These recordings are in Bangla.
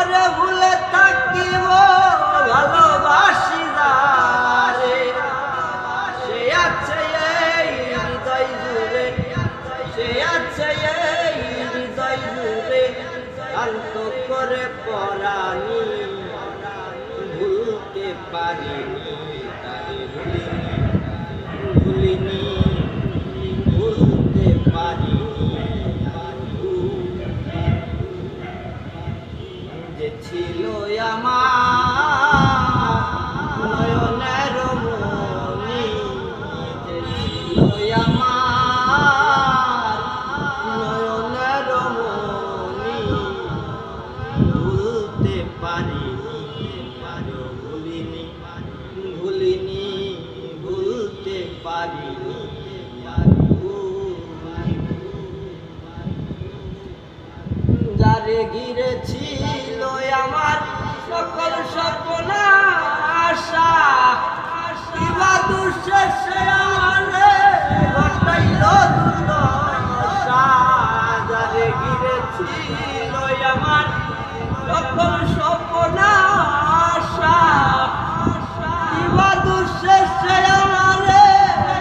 করে ভুলে থাকিব ভালোবাসি যারে, সে আছে এই হৃদয় জুড়ে, সে আছে এই হৃদয় জুড়ে, শান্ত করে পরানি ভুলতে পারিনি তারে, ভুলিনি ভুলতে পারিনি। যে ছিল আমার নয়নের মনি, যে ছিল আমার নয়নের মনি, ভুলতে পারিনি ভুলিনি ভুলিনি ভুলতে পারিনি। যারে ঘিরে ছিল আমার সকল স্বপ্ন আশা, কিবা দুঃশেষে আমারে ঘটাইল দুর্দশা। যারে ঘিরে ছিল আমার সকল স্বপ্ন আশা, কিবা দুঃশেষে আমারে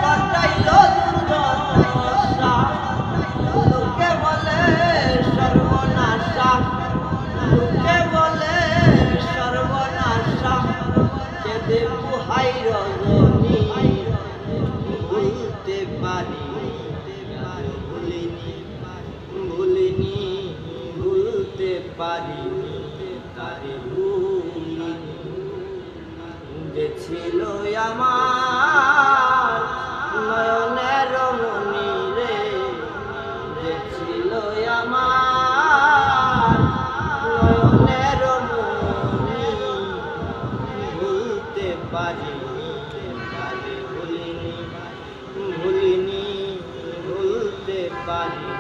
ঘটাইল দুর্দশা। লোকে বলে সর্বনাশা, লোকে বলে সর্বনাশা, কেঁদে বুহাই রজনী ভুলতে পারিনি ভুলিনি ভুলিনি ভুলতে পারিনি তারে, ভুলিনি। যে ছিল আমার নয়নের মনি রে, যে ছিল আমার নয়নের মনি, ভুলতে পারিনি তারে, ভুলিনি ভুলিনি ভুলতে পারি।